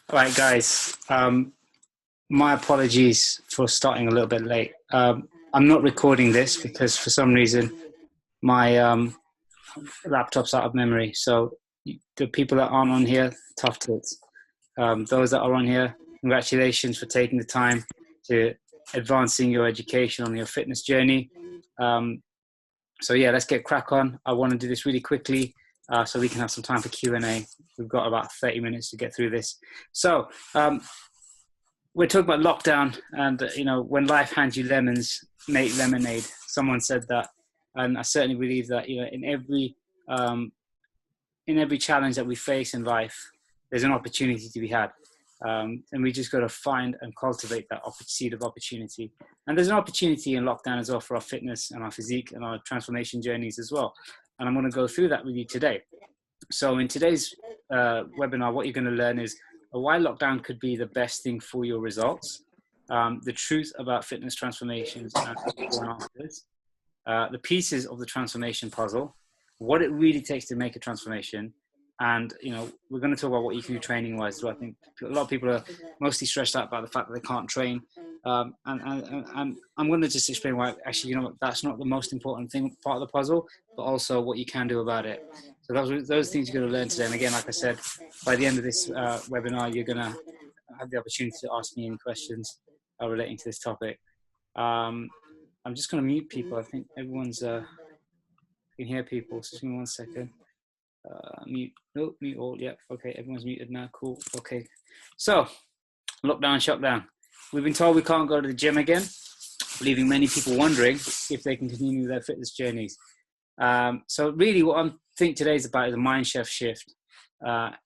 All right, guys. My apologies for starting a little bit late. I'm not recording this because for some reason my laptop's out of memory. So the people that aren't on here, tough tits. Those that are on here, congratulations for taking the time to advancing your education on your fitness journey. So yeah, let's get crack on. I want to do this really quickly so we can have some time for Q&A. We've got about 30 minutes to get through this. So we're talking about lockdown, and when life hands you lemons, make lemonade. Someone said that, and I certainly believe that. In every challenge that we face in life, there's an opportunity to be had, and we just got to find and cultivate that seed of opportunity. And there's an opportunity in lockdown as well for our fitness and our physique and our transformation journeys as well. And I'm going to go through that with you today. So in today's webinar, what you're going to learn is why lockdown could be the best thing for your results, the truth about fitness transformations and before and afters, the pieces of the transformation puzzle, what it really takes to make a transformation. And, we're going to talk about what you can do training wise. So I think a lot of people are mostly stressed out about the fact that they can't train. And I'm going to just explain why actually, that's not the most important thing, part of the puzzle, but also what you can do about it. So those things you're going to learn today. And again, like I said, by the end of this webinar, you're going to have the opportunity to ask me any questions relating to this topic. I'm just going to mute people. I think everyone's, you can hear people. So just give me 1 second. Mute all. Yep. Okay. Everyone's muted now. Cool. Okay. So lockdown, shutdown. We've been told we can't go to the gym again, leaving many people wondering if they can continue their fitness journeys. So really what I think today is about is a mind shift,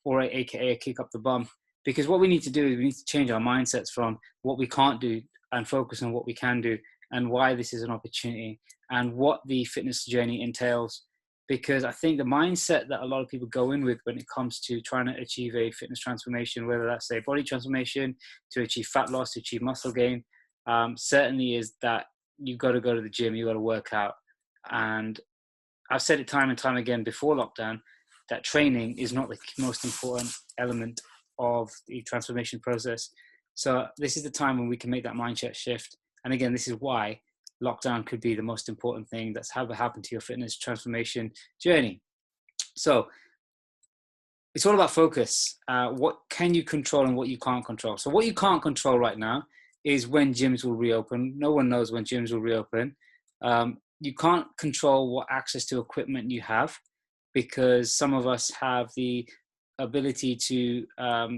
or AKA a kick up the bum. Because what we need to do is we need to change our mindsets from what we can't do and focus on what we can do and why this is an opportunity and what the fitness journey entails. Because I think the mindset that a lot of people go in with when it comes to trying to achieve a fitness transformation, whether that's a body transformation, to achieve fat loss, to achieve muscle gain, certainly is that you've got to go to the gym, you've got to work out. And I've said it time and time again before lockdown, that training is not the most important element of the transformation process. So this is the time when we can make that mindset shift. And again, this is why lockdown could be the most important thing that's ever happened to your fitness transformation journey. So it's all about focus. What can you control and what you can't control? So what you can't control right now is when gyms will reopen. No one knows when gyms will reopen. You can't control what access to equipment you have, because some of us have the ability to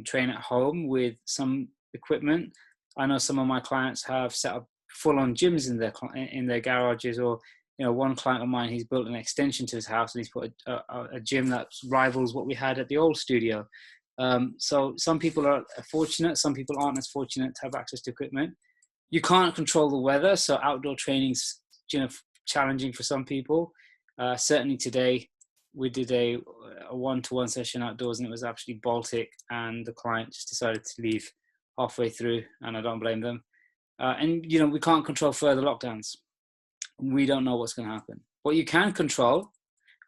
train at home with some equipment. I know some of my clients have set up full-on gyms in their garages, or one client of mine, he's built an extension to his house and he's put a gym that rivals what we had at the old studio. So some people are fortunate, some people aren't as fortunate to have access to equipment. You can't control the weather, so outdoor training's challenging for some people. Certainly today we did a one-to-one session outdoors and it was actually Baltic, and the client just decided to leave halfway through, and I don't blame them. And we can't control further lockdowns. We don't know what's going to happen. What you can control,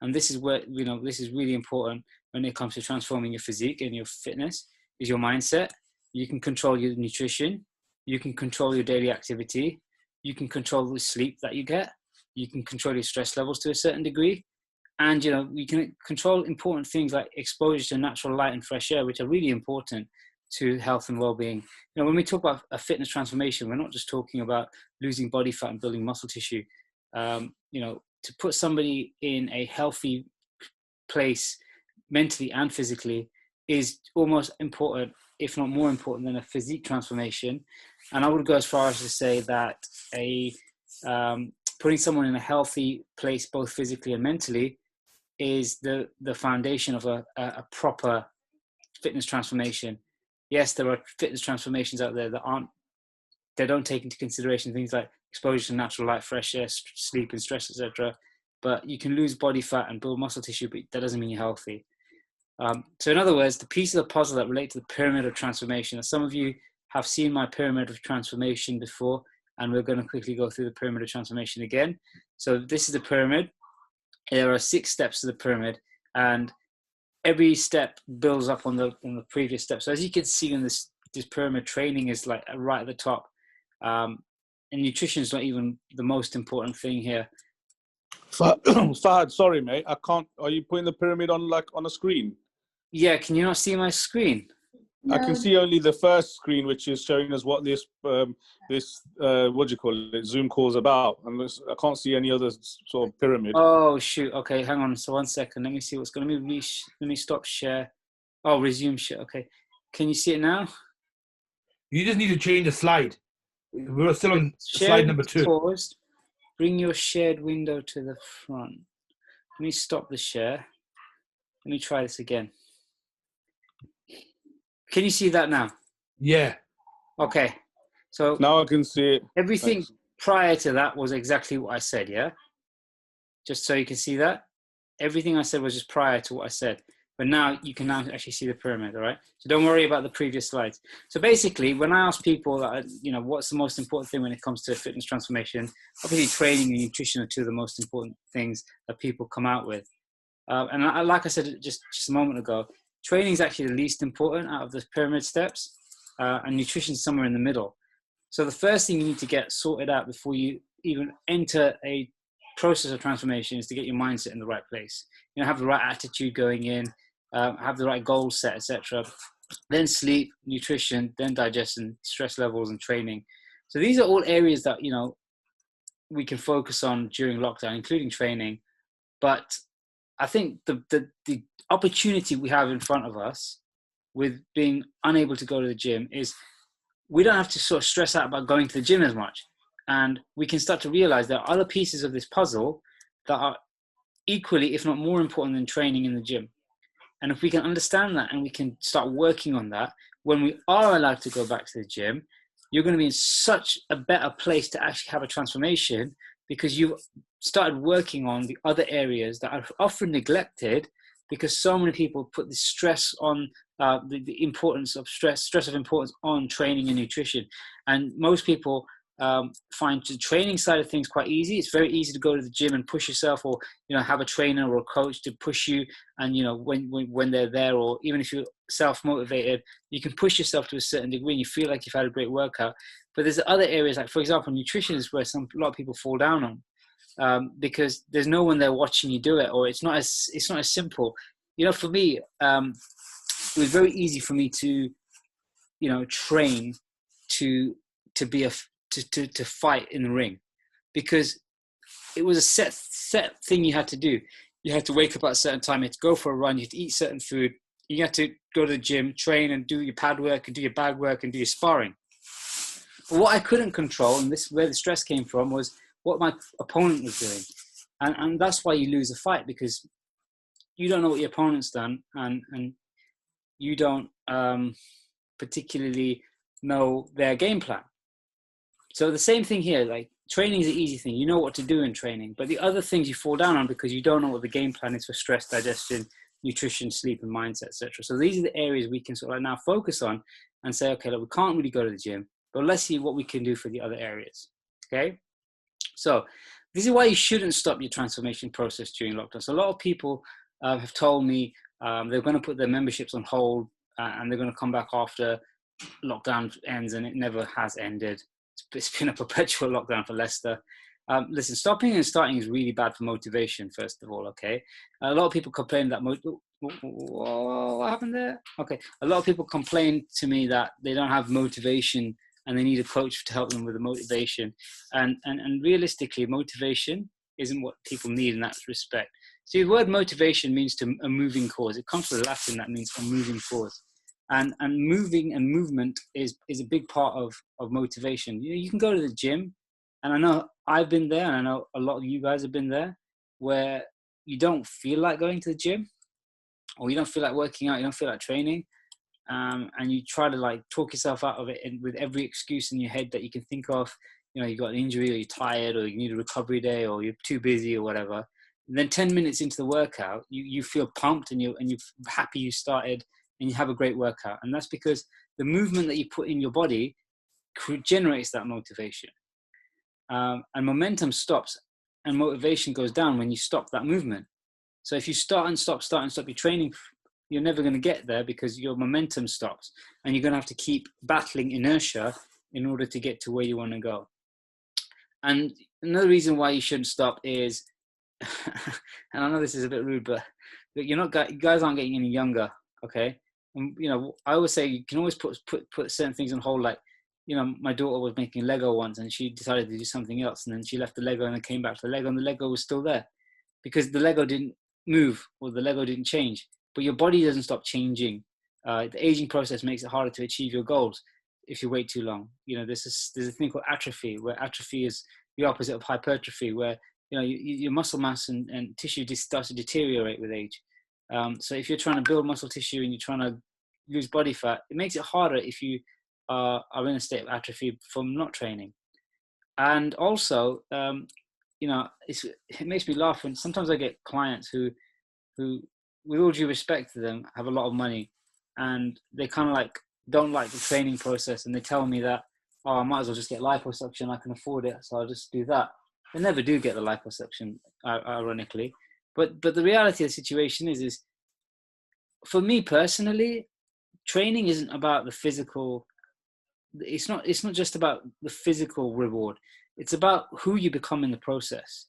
and this is where this is really important when it comes to transforming your physique and your fitness, is your mindset. You can control your nutrition. You can control your daily activity. You can control the sleep that you get. You can control your stress levels to a certain degree. And, we can control important things like exposure to natural light and fresh air, which are really important to health and well-being. When we talk about a fitness transformation, we're not just talking about losing body fat and building muscle tissue. To put somebody in a healthy place mentally and physically is almost important, if not more important, than a physique transformation. And I would go as far as to say that putting someone in a healthy place, both physically and mentally, is the foundation of a proper fitness transformation. Yes, there are fitness transformations out there that don't take into consideration things like exposure to natural light, fresh air, sleep and stress, etc. But you can lose body fat and build muscle tissue, but that doesn't mean you're healthy. So in other words, the piece of the puzzle that relate to the pyramid of transformation, some of you have seen my pyramid of transformation before, and we're going to quickly go through the pyramid of transformation again. So this is the pyramid. There are 6 steps to the pyramid, and every step builds up on the previous step. So as you can see in this pyramid, training is like right at the top, and nutrition is not even the most important thing here. Fahad, sorry, mate. I can't. Are you putting the pyramid on like on a screen? Yeah, can you not see my screen? No. I can see only the first screen, which is showing us what this what do you call it, Zoom call is about. And I can't see any other sort of pyramid. Oh shoot! Okay, hang on. So 1 second. Let me see what's going to be. Let me stop share. Oh, resume share. Okay, can you see it now? You just need to change the slide. We're still on slide number 2. Paused. Bring your shared window to the front. Let me stop the share. Let me try this again. Can you see that now? Yeah. Okay. So now I can see it. Everything Thanks. Prior to that was exactly what I said, yeah? Just so you can see that. Everything I said was just prior to what I said. But now you can now actually see the pyramid, all right? So don't worry about the previous slides. So basically, when I ask people, what's the most important thing when it comes to fitness transformation, obviously training and nutrition are two of the most important things that people come out with. Like I said just a moment ago, training is actually the least important out of the pyramid steps, and nutrition is somewhere in the middle. So the first thing you need to get sorted out before you even enter a process of transformation is to get your mindset in the right place. Have the right attitude going in, have the right goals set, etc. Then sleep, nutrition, then digestion, stress levels, and training. So these are all areas that we can focus on during lockdown, including training. But I think the opportunity we have in front of us with being unable to go to the gym is we don't have to sort of stress out about going to the gym as much. And we can start to realize there are other pieces of this puzzle that are equally, if not more important than training in the gym. And if we can understand that and we can start working on that, when we are allowed to go back to the gym, you're going to be in such a better place to actually have a transformation because you've started working on the other areas that are often neglected because so many people put the stress on the importance of stress of importance on training and nutrition. And most people find the training side of things quite easy. It's very easy to go to the gym and push yourself, or have a trainer or a coach to push you. And when they're there, or even if you're self-motivated, you can push yourself to a certain degree and you feel like you've had a great workout. But there's other areas, like for example, nutrition is where a lot of people fall down on because there's no one there watching you do it, or it's not as simple. For me, it was very easy for me to train to be to fight in the ring, because it was a set thing you had to do. You had to wake up at a certain time, you had to go for a run, you had to eat certain food, you had to go to the gym, train and do your pad work and do your bag work and do your sparring. But what I couldn't control, and this is where the stress came from, was what my opponent was doing. And that's why you lose a fight, because you don't know what your opponent's done, and you don't particularly know their game plan. So the same thing here, like training is an easy thing. You know what to do in training, but the other things you fall down on because you don't know what the game plan is for stress, digestion, nutrition, sleep, and mindset, etc. So these are the areas we can sort of now focus on and say, okay, look, we can't really go to the gym, but let's see what we can do for the other areas. Okay. So this is why you shouldn't stop your transformation process during lockdown. So a lot of people have told me they're going to put their memberships on hold and they're going to come back after lockdown ends, and it never has ended. It's been a perpetual lockdown for Leicester. Listen, stopping and starting is really bad for motivation, first of all, okay? A lot of people complain that... what happened there? Okay. A lot of people complain to me that they don't have motivation and they need a coach to help them with the motivation. And realistically, motivation isn't what people need in that respect. See, the word motivation means a moving cause. It comes from Latin, that means a moving cause. And moving and movement is a big part of motivation. You can go to the gym, and I know I've been there, and I know a lot of you guys have been there, where you don't feel like going to the gym, or you don't feel like working out, you don't feel like training, and you try to like talk yourself out of it with every excuse in your head that you can think of. You got an injury, or you're tired, or you need a recovery day, or you're too busy, or whatever. And then 10 minutes into the workout, you feel pumped and you're happy you started, and you have a great workout. And that's because the movement that you put in your body generates that motivation. And momentum stops and motivation goes down when you stop that movement. So if you start and stop your training you're never going to get there because your momentum stops, and you're going to have to keep battling inertia in order to get to where you want to go. And another reason why you shouldn't stop is, and I know this is a bit rude, but you guys aren't getting any younger, okay? And I always say you can always put certain things on hold. Like, my daughter was making Lego once, and she decided to do something else, and then she left the Lego and then came back to the Lego, and the Lego was still there because the Lego didn't move or the Lego didn't change. But your body doesn't stop changing. The aging process makes it harder to achieve your goals if you wait too long. There's a thing called atrophy, where atrophy is the opposite of hypertrophy, where your muscle mass and tissue just starts to deteriorate with age. So if you're trying to build muscle tissue and you're trying to lose body fat, it makes it harder if you are in a state of atrophy from not training. And also, it makes me laugh when sometimes I get clients who, with all due respect to them, have a lot of money, and they kind of like don't like the training process, and they tell me that, oh, I might as well just get liposuction, I can afford it, so I'll just do that. They never do get the liposuction, ironically. But the reality of the situation is for me personally, training isn't about the physical. It's not just about the physical reward. It's about who you become in the process.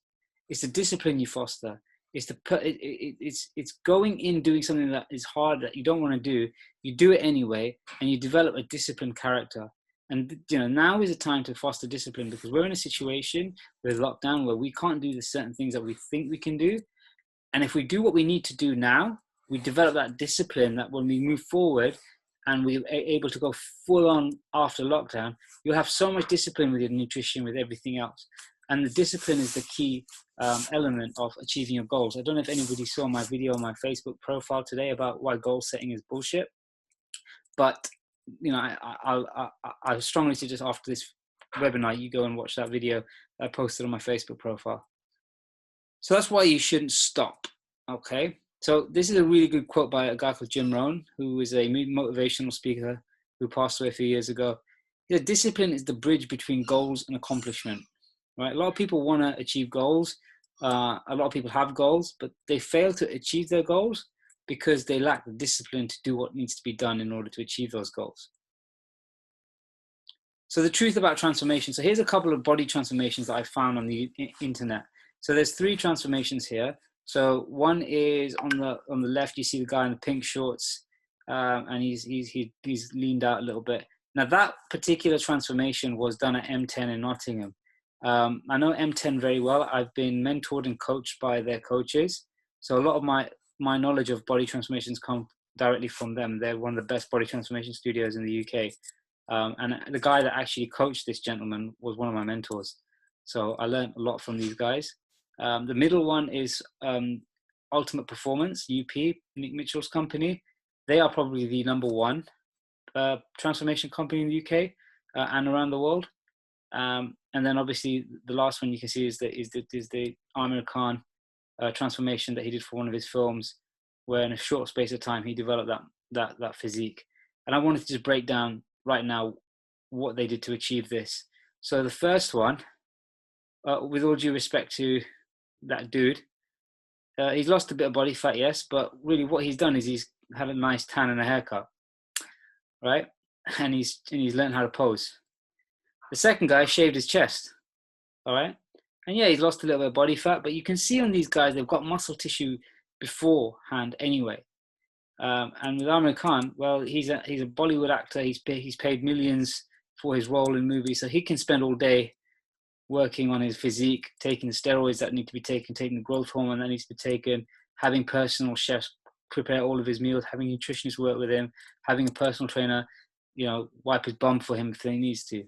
It's the discipline you foster. It's going in, doing something that is hard, that you don't want to do. You do it anyway, and you develop a disciplined character. And now is the time to foster discipline, because we're in a situation with lockdown where we can't do the certain things that we think we can do. And if we do what we need to do now, we develop that discipline that when we move forward and we're able to go full on after lockdown, you'll have so much discipline with your nutrition, with everything else. And the discipline is the key element of achieving your goals. I don't know if anybody saw my video on my Facebook profile today about why goal setting is bullshit. But, I strongly suggest after this webinar, you go and watch that video I posted on my Facebook profile. So that's why you shouldn't stop, okay? So this is a really good quote by a guy called Jim Rohn, who is a motivational speaker who passed away a few years ago. He said, discipline is the bridge between goals and accomplishment, right? A lot of people want to achieve goals. A lot of people have goals, but they fail to achieve their goals because they lack the discipline to do what needs to be done in order to achieve those goals. So the truth about transformation. So here's a couple of body transformations that I found on the internet. So there's 3 transformations here. So one is on the left, you see the guy in the pink shorts, and he's leaned out a little bit. Now that particular transformation was done at M10 in Nottingham. I know M10 very well. I've been mentored and coached by their coaches. So a lot of my knowledge of body transformations come directly from them. They're one of the best body transformation studios in the UK. And the guy that actually coached this gentleman was one of my mentors. So I learned a lot from these guys. The middle one is Ultimate Performance, UP, Nick Mitchell's company. They are probably the number 1 transformation company in the UK and around the world. And then obviously the last one you can see is the Amir Khan transformation that he did for one of his films, where in a short space of time he developed that physique. And I wanted to just break down right now what they did to achieve this. So the first one, with all due respect to that dude, he's lost a bit of body fat, yes, but really what he's done is he's had a nice tan and a haircut, right? And he's learned how to pose. The second guy shaved his chest, all right? And yeah, he's lost a little bit of body fat, but you can see on these guys, they've got muscle tissue beforehand anyway. And with Amir Khan, well, he's a Bollywood actor. He's paid millions for his role in movies, so he can spend all day working on his physique, taking the steroids that need to be taken, taking the growth hormone that needs to be taken, having personal chefs prepare all of his meals, having nutritionists work with him, having a personal trainer, wipe his bum for him if he needs to.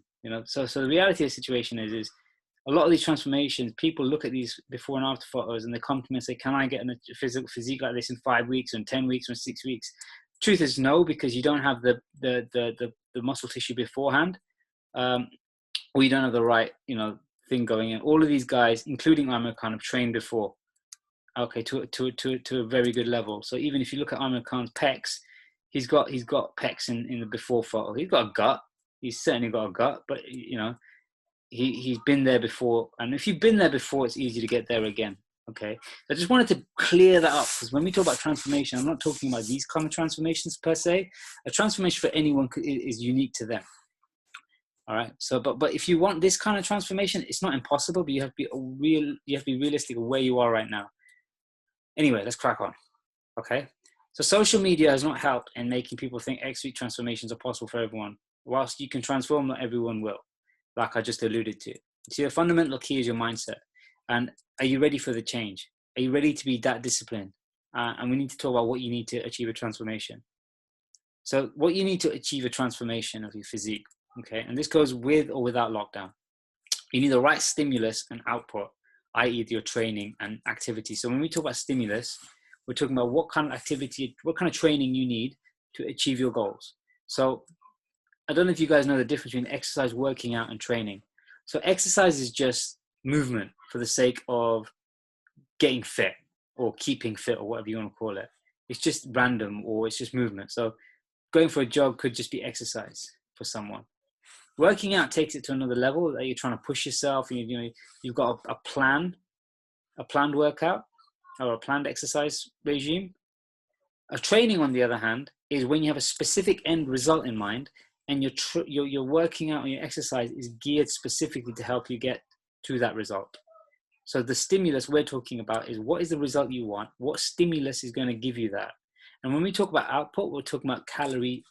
So the reality of the situation is a lot of these transformations, people look at these before and after photos and they come to me and say, can I get a physical physique like this in 5 weeks or in 10 weeks or in 6 weeks? Truth is no, because you don't have the muscle tissue beforehand, or you don't have the right, thing going in. All of these guys, including Amir Khan, have trained before, okay, to a very good level. So even if you look at Amir Khan's pecs, he's got pecs in the before photo. He's got a gut. He's certainly got a gut, but he's been there before. And if you've been there before, it's easy to get there again. Okay, I just wanted to clear that up, because when we talk about transformation, I'm not talking about these common transformations per se. A transformation for anyone is unique to them. All right. So, but if you want this kind of transformation, it's not impossible, but you have to be realistic of where you are right now. Anyway, let's crack on. Okay. So social media has not helped in making people think X-week transformations are possible for everyone. Whilst you can transform, not everyone will, like I just alluded to. So the fundamental key is your mindset. And are you ready for the change? Are you ready to be that disciplined? And we need to talk about what you need to achieve a transformation. So what you need to achieve a transformation of your physique, okay? And this goes with or without lockdown. You need the right stimulus and output, i.e. your training and activity. So when we talk about stimulus, we're talking about what kind of activity, what kind of training you need to achieve your goals. So I don't know if you guys know the difference between exercise, working out, and training. So exercise is just movement for the sake of getting fit or keeping fit or whatever you want to call it. It's just random, or it's just movement. So going for a jog could just be exercise for someone. Working out takes it to another level, that you're trying to push yourself. You've got a planned workout or a planned exercise regime. A training, on the other hand, is when you have a specific end result in mind, and your working out and your exercise is geared specifically to help you get to that result. So the stimulus we're talking about is, what is the result you want? What stimulus is going to give you that? And when we talk about output, we're talking about calorie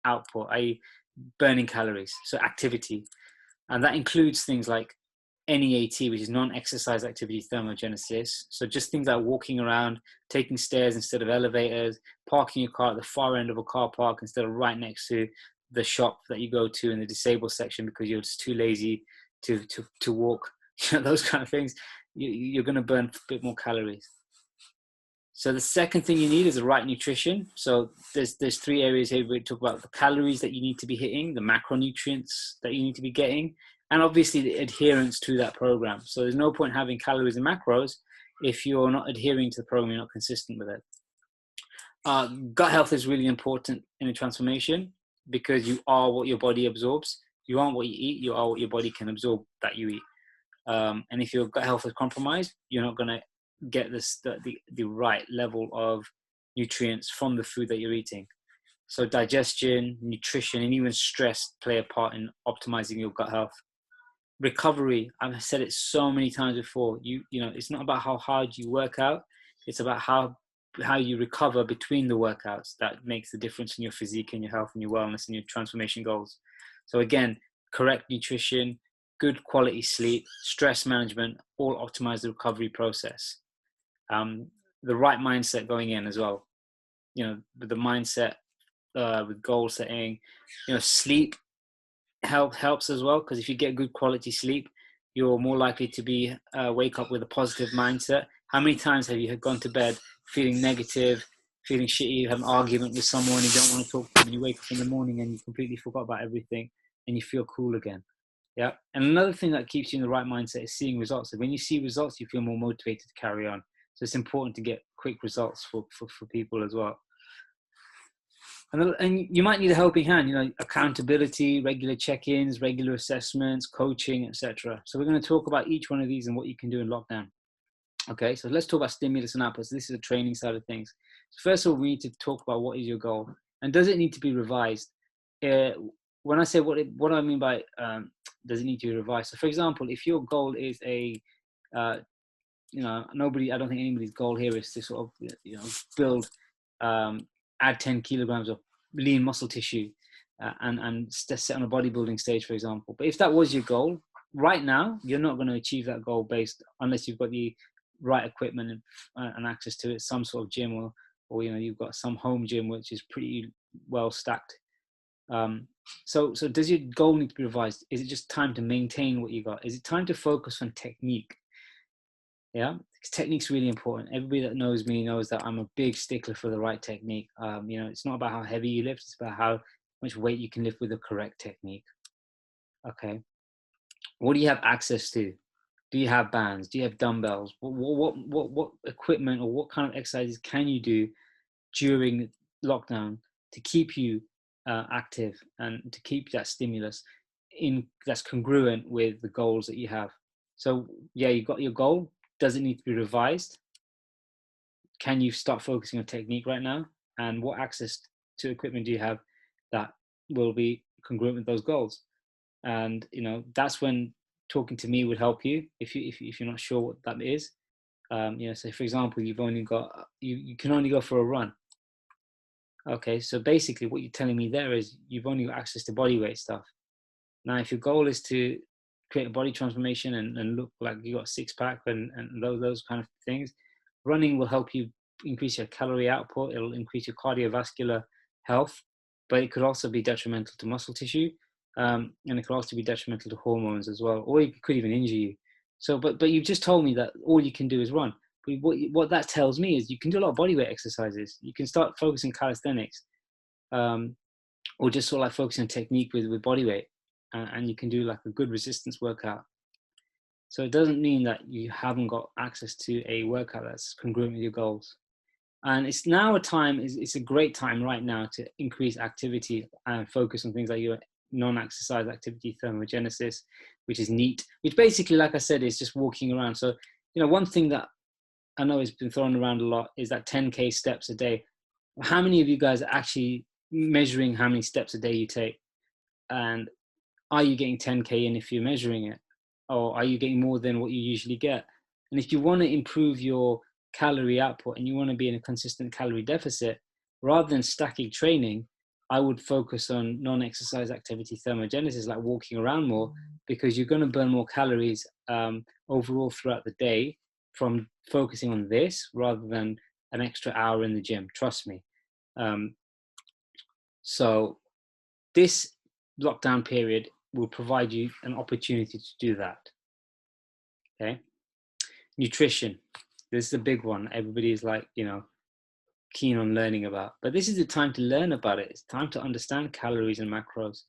output, i.e. burning calories, so activity. And that includes things like NEAT, which is non-exercise activity thermogenesis. So just things like walking around, taking stairs instead of elevators, parking your car at the far end of a car park instead of right next to the shop that you go to in the disabled section because you're just too lazy to walk. Those kind of things. You're going to burn a bit more calories. So the second thing you need is the right nutrition. So there's 3 areas here. We talk about the calories that you need to be hitting, the macronutrients that you need to be getting, and obviously the adherence to that program. So there's no point having calories and macros if you're not adhering to the program, you're not consistent with it. Gut health is really important in a transformation, because you are what your body absorbs. You aren't what you eat, you are what your body can absorb that you eat. And if your gut health is compromised, you're not going to get the right level of nutrients from the food that you're eating. So digestion, nutrition, and even stress play a part in optimizing your gut health. Recovery, I've said it so many times before, it's not about how hard you work out, it's about how you recover between the workouts that makes the difference in your physique and your health and your wellness and your transformation goals. So again, correct nutrition, good quality sleep, stress management, all optimize the recovery process. The right mindset going in as well, with the mindset, with goal setting, sleep helps as well, because if you get good quality sleep, you're more likely to wake up with a positive mindset. How many times have you gone to bed feeling negative, feeling shitty, you have an argument with someone, you don't want to talk to them, and you wake up in the morning and you completely forgot about everything and you feel cool again? Yeah. And another thing that keeps you in the right mindset is seeing results. So when you see results, you feel more motivated to carry on. So it's important to get quick results for people as well. And you might need a helping hand, accountability, regular check-ins, regular assessments, coaching, etc. So we're going to talk about each one of these and what you can do in lockdown. Okay, so let's talk about stimulus and output. So this is the training side of things. So first of all, we need to talk about what is your goal, and does it need to be revised? When I say what do I mean by does it need to be revised? So for example, if your goal is I don't think anybody's goal here is to sort of build add 10 kilograms of lean muscle tissue and set on a bodybuilding stage, for example. But if that was your goal, right now, you're not going to achieve that goal unless you've got the right equipment and access to it, some sort of gym or you've got some home gym, which is pretty well stacked. So does your goal need to be revised? Is it just time to maintain what you got? Is it time to focus on technique? Yeah, because technique's really important. Everybody that knows me knows that I'm a big stickler for the right technique. It's not about how heavy you lift, it's about how much weight you can lift with the correct technique. Okay. What do you have access to? Do you have bands? Do you have dumbbells? What equipment or what kind of exercises can you do during lockdown to keep you active and to keep that stimulus that's congruent with the goals that you have? So yeah, you've got your goal. does it need to be revised? Can you start focusing on technique right now? And what access to equipment do you have that will be congruent with those goals? And that's when talking to me would help you if you're not sure what that is. Say for example, you've only got you can only go for a run. Okay, so basically what you're telling me there is you've only got access to body weight stuff. Now, if your goal is to create a body transformation and look like you got a six-pack and those kind of things, running will help you increase your calorie output. It'll increase your cardiovascular health, but it could also be detrimental to muscle tissue, and it could also be detrimental to hormones as well, or it could even injure you. So, but you've just told me that all you can do is run. What that tells me is you can do a lot of bodyweight exercises. You can start focusing calisthenics, or just sort of like focusing on technique with bodyweight, and you can do like a good resistance workout. So it doesn't mean that you haven't got access to a workout that's congruent with your goals. And it's now it's a great time right now to increase activity and focus on things like your non-exercise activity thermogenesis, which is NEAT, which basically, like I said, is just walking around. So, one thing that I know has been thrown around a lot is that 10K steps a day. How many of you guys are actually measuring how many steps a day you take? And are you getting 10K in if you're measuring it? Or are you getting more than what you usually get? And if you want to improve your calorie output and you want to be in a consistent calorie deficit, rather than stacking training, I would focus on non-exercise activity thermogenesis, like walking around more, because you're going to burn more calories overall throughout the day from focusing on this rather than an extra hour in the gym. Trust me. So this lockdown period will provide you an opportunity to do that. Okay. Nutrition. This is a big one. Everybody is like, keen on learning about, but this is the time to learn about it. It's time to understand calories and macros.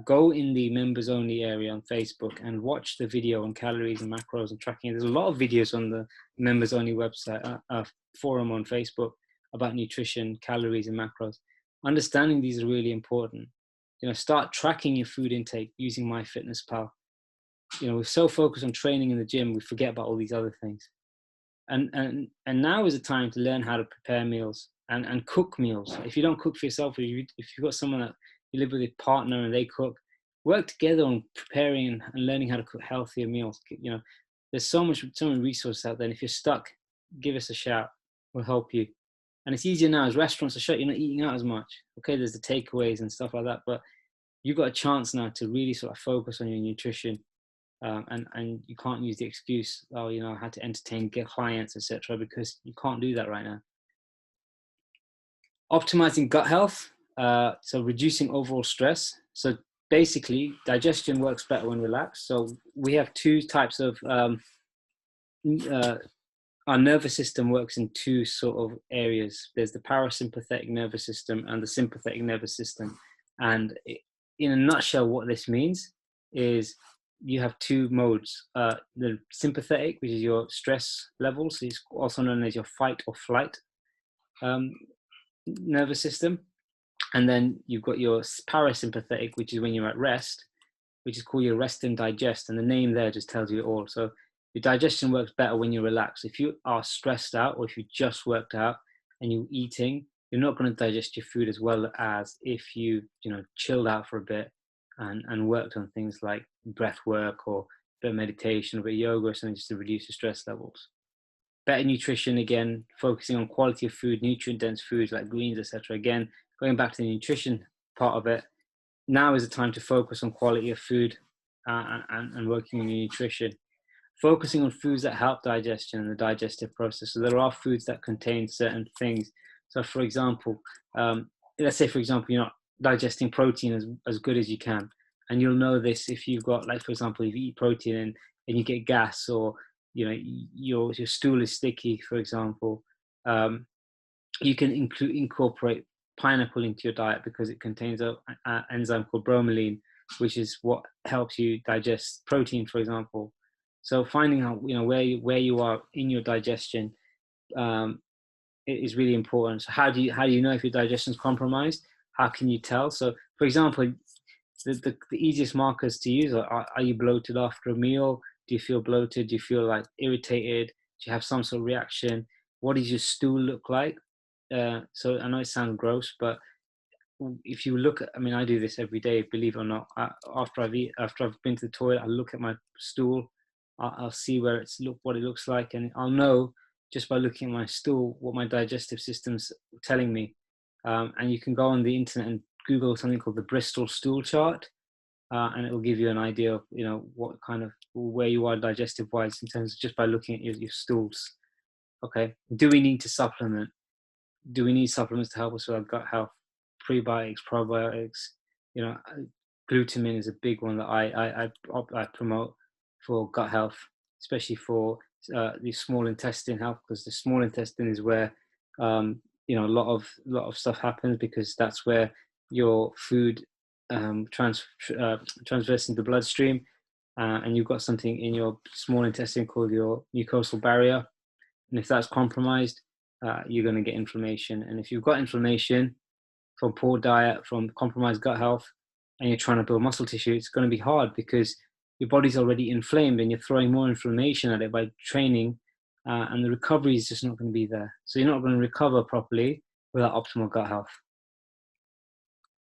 Go in the members only area on Facebook and watch the video on calories and macros and tracking. There's a lot of videos on the members only website, forum on Facebook about nutrition, calories and macros. Understanding these is really important. Start tracking your food intake using MyFitnessPal. We're so focused on training in the gym, we forget about all these other things. And now is the time to learn how to prepare meals and cook meals. If you don't cook for yourself, if you've got someone that you live with, a partner, and they cook, work together on preparing and learning how to cook healthier meals. There's so many resources out there. And if you're stuck, give us a shout. We'll help you. And it's easier now as restaurants are shut. You're not eating out as much. Okay, there's the takeaways and stuff like that, but you've got a chance now to really sort of focus on your nutrition. And you can't use the excuse, I had to entertain, get clients, etc., because you can't do that right now. Optimizing gut health, so reducing overall stress. So basically, digestion works better when relaxed. So we have two types of, our nervous system works in two sort of areas. There's the parasympathetic nervous system and the sympathetic nervous system. And in a nutshell, what this means is you have two modes. The sympathetic, which is your stress level, so it's also known as your fight or flight nervous system. And then you've got your parasympathetic, which is when you're at rest, which is called your rest and digest. And the name there just tells you it all. So your digestion works better when you're relaxed. If you are stressed out, or if you just worked out and you're eating, you're not going to digest your food as well as if you chilled out for a bit and worked on things like breath work or a bit of meditation, or a bit of yoga or something, just to reduce the stress levels. Better nutrition, again, focusing on quality of food, nutrient-dense foods like greens, etc. Again, going back to the nutrition part of it, now is the time to focus on quality of food and working on your nutrition. Focusing on foods that help digestion and the digestive process. So there are foods that contain certain things. So for example, let's say, for example, you're not digesting protein as good as you can. And you'll know this if you've got, like, for example, if you eat protein and you get gas, or, your stool is sticky, for example, you can incorporate pineapple into your diet because it contains an enzyme called bromelain, which is what helps you digest protein, for example. So finding out, where you are in your digestion is really important. So how do you know if your digestion is compromised? How can you tell? So, for example, the easiest markers to use are you bloated after a meal? Do you feel bloated? Do you feel like irritated? Do you have some sort of reaction? What does your stool look like? So I know it sounds gross, but if you look at, I mean, I do this every day, believe it or not. After I've been to the toilet, I look at my stool. I'll see where what it looks like, and I'll know just by looking at my stool what my digestive system's telling me. And you can go on the internet and Google something called the Bristol stool chart, and it will give you an idea of, you know, what kind of, where you are digestive wise in terms of just by looking at your stools. Okay, do we need to supplement? Do we need supplements to help us with our gut health? Prebiotics, probiotics, you know, glutamine is a big one that I promote for gut health, especially for the small intestine health, because the small intestine is where you know, a lot of stuff happens, because that's where your food transverses into the bloodstream, and you've got something in your small intestine called your mucosal barrier, and if that's compromised, you're going to get inflammation. And if you've got inflammation from poor diet, from compromised gut health, and you're trying to build muscle tissue, it's going to be hard because your body's already inflamed and you're throwing more inflammation at it by training, and the recovery is just not going to be there. So you're not going to recover properly without optimal gut health.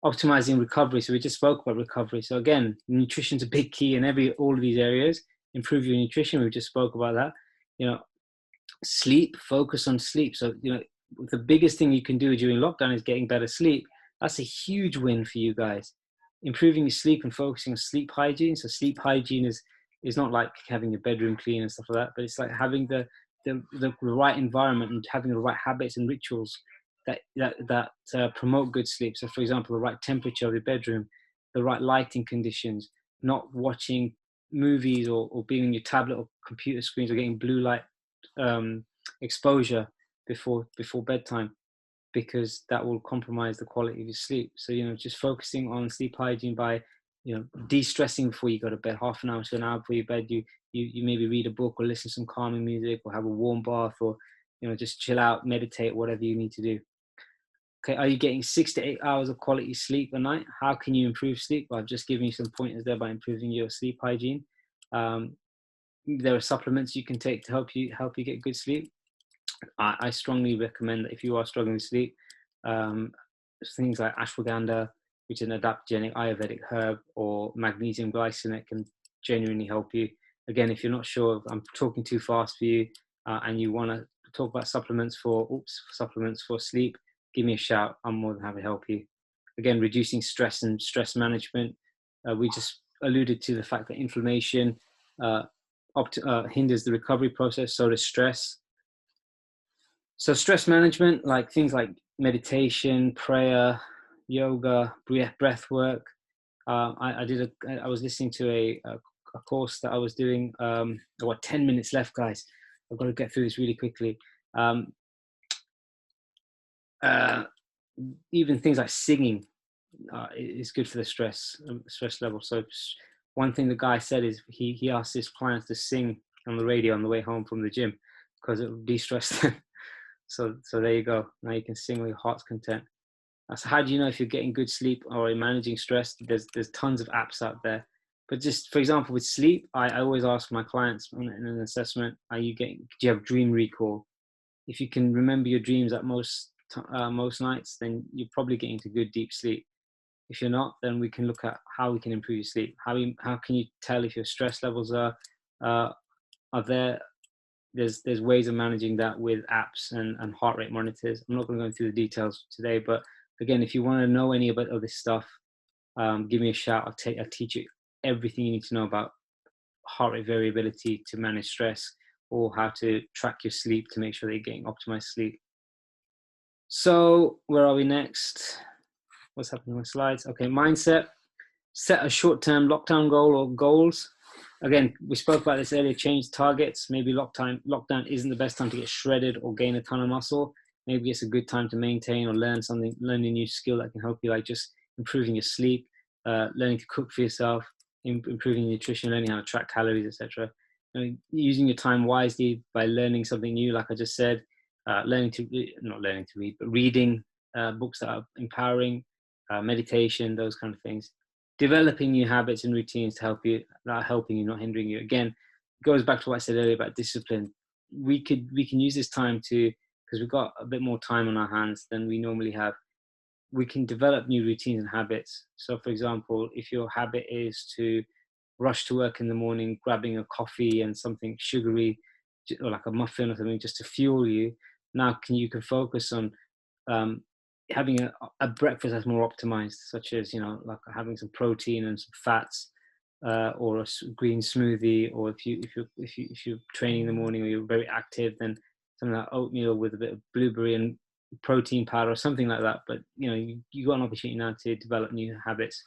Optimizing recovery. So we just spoke about recovery. So again, nutrition's a big key in all of these areas. Improve your nutrition. We just spoke about that. You know, sleep, focus on sleep. So, you know, the biggest thing you can do during lockdown is getting better sleep. That's a huge win for you guys. Improving your sleep and focusing on sleep hygiene. So sleep hygiene is not like having your bedroom clean and stuff like that, but it's like having the right environment and having the right habits and rituals that promote good sleep. So for example, the right temperature of your bedroom, the right lighting conditions, not watching movies or being on your tablet or computer screens or getting blue light exposure before bedtime, because that will compromise the quality of your sleep. So, you know, just focusing on sleep hygiene by, you know, de-stressing before you go to bed, half an hour to an hour before you bed, you maybe read a book or listen to some calming music or have a warm bath, or, you know, just chill out, meditate, whatever you need to do. Okay, are you getting 6 to 8 hours of quality sleep a night? How can you improve sleep? Well, I've just given you some pointers there by improving your sleep hygiene. There are supplements you can take to help you get good sleep. I strongly recommend that if you are struggling with sleep, things like ashwagandha, which is an adaptogenic Ayurvedic herb, or magnesium glycinate can genuinely help you. Again, if you're not sure if I'm talking too fast for you, and you want to talk about supplements for sleep, give me a shout. I'm more than happy to help you. Again, reducing stress and stress management. We just alluded to the fact that inflammation hinders the recovery process, so does stress. So stress management, like things like meditation, prayer, yoga, breath work. I was listening to a course that I was doing. 10 minutes left, guys. I've got to get through this really quickly. Even things like singing is good for the stress level. So one thing the guy said is he asked his clients to sing on the radio on the way home from the gym because it would de-stress them. So there you go. Now you can sing with your heart's content. So how do you know if you're getting good sleep or managing stress? There's tons of apps out there. But just for example, with sleep, I always ask my clients in an assessment, do you have dream recall? If you can remember your dreams at most nights, then you're probably getting to good deep sleep. If you're not, then we can look at how we can improve your sleep. How can you tell if your stress levels are there? There's ways of managing that with apps and heart rate monitors. I'm not going to go through the details today, but again, if you want to know any about all this stuff, give me a shout. I'll teach you everything you need to know about heart rate variability to manage stress, or how to track your sleep to make sure that you're getting optimized sleep. So where are we next? What's happening on my slides? Okay, mindset. Set a short-term lockdown goal or goals. Again, we spoke about this earlier, change targets. Maybe lockdown isn't the best time to get shredded or gain a ton of muscle. Maybe it's a good time to maintain or learn a new skill that can help you, like just improving your sleep, learning to cook for yourself, improving your nutrition, learning how to track calories, etc. Using your time wisely by learning something new, like I just said, reading books that are empowering, meditation, those kind of things. Developing new habits and routines to help you, that are helping you, not hindering you. Again, goes back to what I said earlier about discipline. We can use this time to, because we've got a bit more time on our hands than we normally have. We can develop new routines and habits. So, for example, if your habit is to rush to work in the morning, grabbing a coffee and something sugary, or like a muffin or something, just to fuel you, now you can focus on having a breakfast that's more optimized, such as, you know, like having some protein and some fats, or a green smoothie, or if you're training in the morning or you're very active, then something like oatmeal with a bit of blueberry and protein powder or something like that. But you know, you got an opportunity now to develop new habits,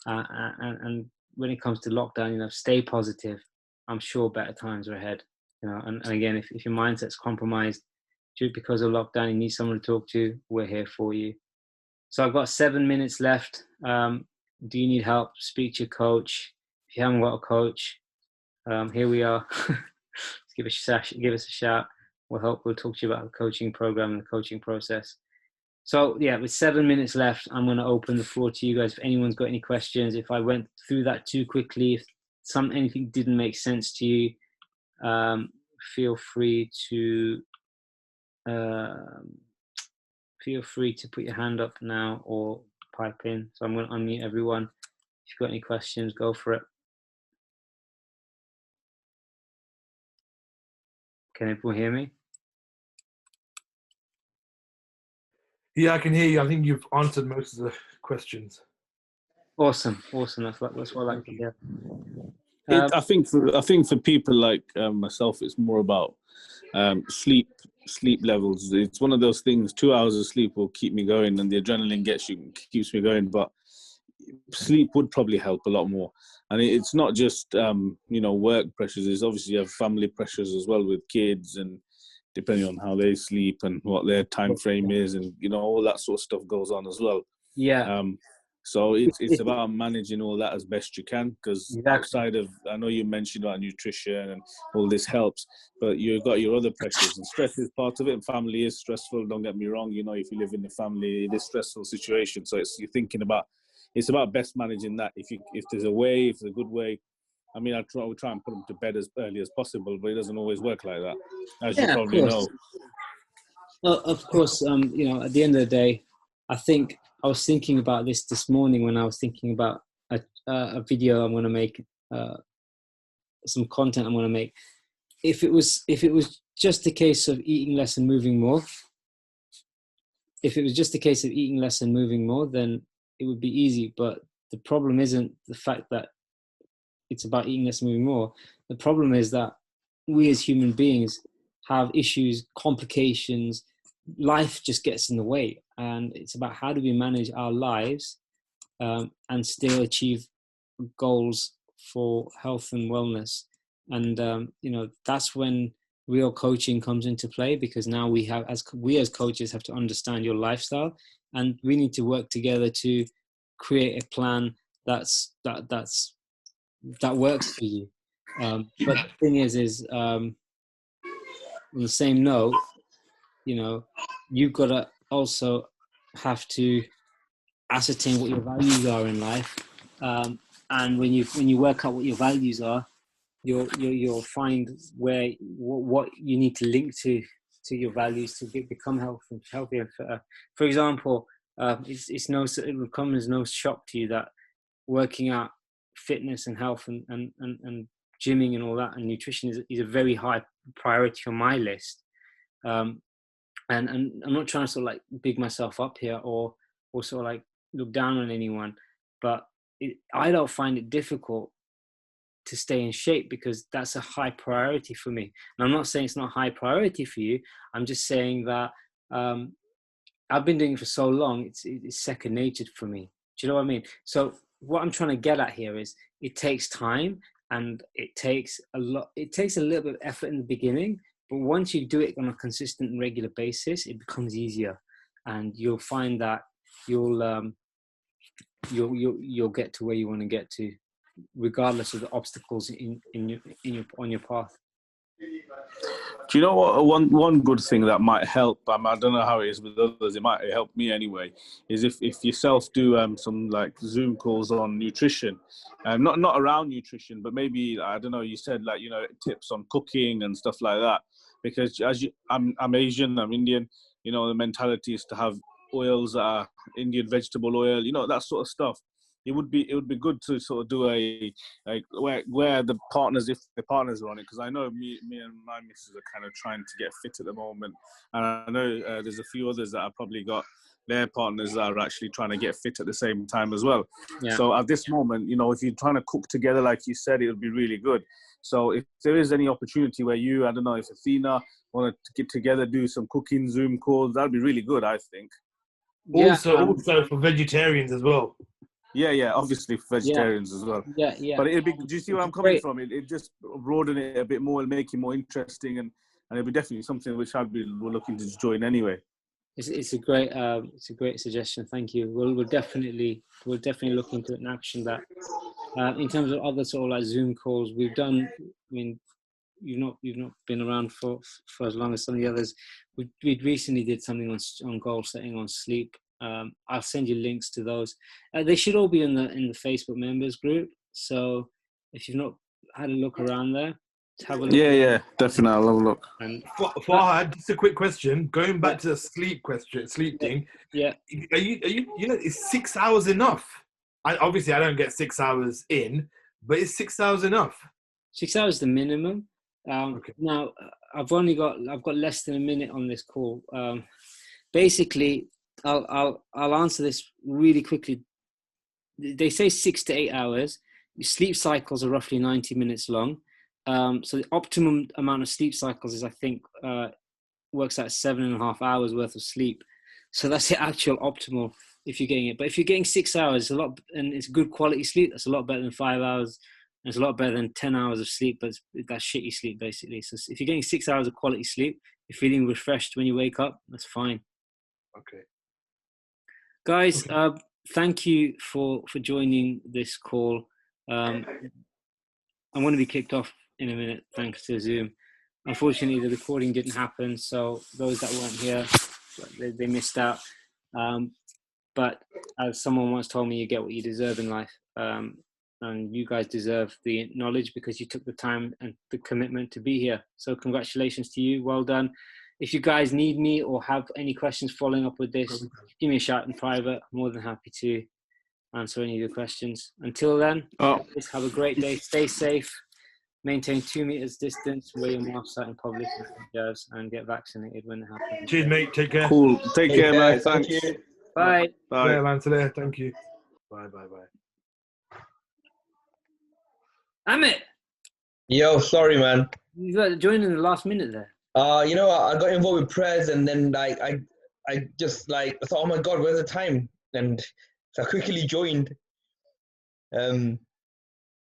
and when it comes to lockdown, you know, stay positive. I'm sure better times are ahead. You know, and again, if your mindset's compromised because of lockdown, you need someone to talk to, we're here for you. So I've got 7 minutes left. Do you need help? Speak to your coach. If you haven't got a coach, here we are. give us a shout. We'll talk to you about the coaching program and the coaching process. So yeah, with 7 minutes left, I'm going to open the floor to you guys. If anyone's got any questions, if I went through that too quickly, if anything didn't make sense to you, feel free to put your hand up now or pipe in. So I'm going to unmute everyone. If you've got any questions, go for it. Can everyone hear me? Yeah, I can hear you. I think you've answered most of the questions. Awesome. That's what I like to hear. I think for people like myself, it's more about sleep levels. It's one of those things. 2 hours of sleep will keep me going, and the adrenaline keeps me going. But sleep would probably help a lot more. And it's not just work pressures. It's obviously you have family pressures as well with kids, and depending on how they sleep and what their time frame is, and all that sort of stuff goes on as well. Yeah. So it's about managing all that as best you can, because Exactly. outside of, I know you mentioned about nutrition and all this helps, but you've got your other pressures, and stress is part of it, and family is stressful, don't get me wrong. If you live in a family, it is a stressful situation. So it's about best managing that. If there's a way, if there's a good way. I mean, I would try and put them to bed as early as possible, but it doesn't always work like that, as you probably know. Well, of course, at the end of the day, I think I was thinking about this morning when I was thinking about a video I'm going to make, some content I'm going to make. If it was just a case of eating less and moving more, then it would be easy. But the problem isn't the fact that it's about eating less and moving more. The problem is that we as human beings have issues, complications. Life just gets in the way, and it's about how do we manage our lives and still achieve goals for health and wellness. And that's when real coaching comes into play, because now we as coaches have to understand your lifestyle, and we need to work together to create a plan that works for you. But the thing is on the same note, you've got to also have to ascertain what your values are in life, and when you work out what your values are, you'll find what you need to link to your values to become healthier and fitter. For example, it will come as no shock to you that working out, fitness and health and gymming and all that and nutrition is a very high priority on my list. And I'm not trying to sort of like big myself up here or sort of like look down on anyone, but I don't find it difficult to stay in shape because that's a high priority for me. And I'm not saying it's not a high priority for you. I'm just saying that I've been doing it for so long, it's second nature for me. Do you know what I mean? So what I'm trying to get at here is it takes time, and it takes a little bit of effort in the beginning, but once you do it on a consistent and regular basis, it becomes easier, and you'll find that you'll get to where you want to get to, regardless of the obstacles on your path. Do you know what? One good thing that might help. I don't know how it is with others. It might help me anyway. Is if yourself do some like Zoom calls on nutrition, not around nutrition, but maybe I don't know. You said like tips on cooking and stuff like that. Because I'm Asian, I'm Indian. The mentality is to have oils that are Indian vegetable oil. That sort of stuff. It would be good to sort of do a like where the partners, if the partners are on it, because I know me and my missus are kind of trying to get fit at the moment, and I know there's a few others that have probably got their partners that are actually trying to get fit at the same time as well. Yeah. So at this moment, if you're trying to cook together, like you said, it would be really good. So if there is any opportunity where I don't know if Athena want to get together, do some cooking Zoom calls, that'd be really good, I think. Also for vegetarians as well. Yeah, obviously for vegetarians as well. Yeah. But it'd be. Do you see where I'm coming from? It just broaden it a bit more and make it more interesting, and it'd be definitely something which we're looking to join anyway. It's a great suggestion. Thank you. We'll definitely look into it and action that. In terms of other sort of like Zoom calls we've done, I mean, you've not been around for as long as some of the others. We recently did something on goal setting on sleep. I'll send you links to those. They should all be in the Facebook members group. So if you've not had a look around there, have a look. Yeah, definitely. I'll have a look. And Fahad, just a quick question. Going back to the sleep thing. Yeah. Are you is 6 hours enough? Obviously I don't get 6 hours in, but is 6 hours enough? 6 hours the minimum. Okay. Now I've got less than a minute on this call. Basically, I'll answer this really quickly. They say 6 to 8 hours. Sleep cycles are roughly 90 minutes long. So the optimum amount of sleep cycles is, I think, works out 7.5 hours worth of sleep. So that's the actual optimal if you're getting it. But if you're getting 6 hours, it's a lot, and it's good quality sleep. That's a lot better than 5 hours. And it's a lot better than 10 hours of sleep, but that's shitty sleep basically. So if you're getting 6 hours of quality sleep, you're feeling refreshed when you wake up, that's fine. Okay. Guys, thank you for joining this call. I'm going to be kicked off in a minute thanks to Zoom. Unfortunately, the recording didn't happen, so those that weren't here, they missed out. But as someone once told me, you get what you deserve in life. And you guys deserve the knowledge because you took the time and the commitment to be here. So congratulations to you. Well done. If you guys need me or have any questions following up with this, give me a shout in private. I'm more than happy to answer any of your questions. Until then, have a great day. Stay safe. Maintain 2 meters distance. Wear your mask out in public and get vaccinated when it happens. Cheers, mate. Take care. Cool. Take care, mate. Thanks. Bye. Bye. Yeah, man. Today. Thank you. Bye. Amit! Yo, sorry, man. You got to join in the last minute there. I got involved with prayers, and then I just thought, oh my God, where's the time? And so I quickly joined.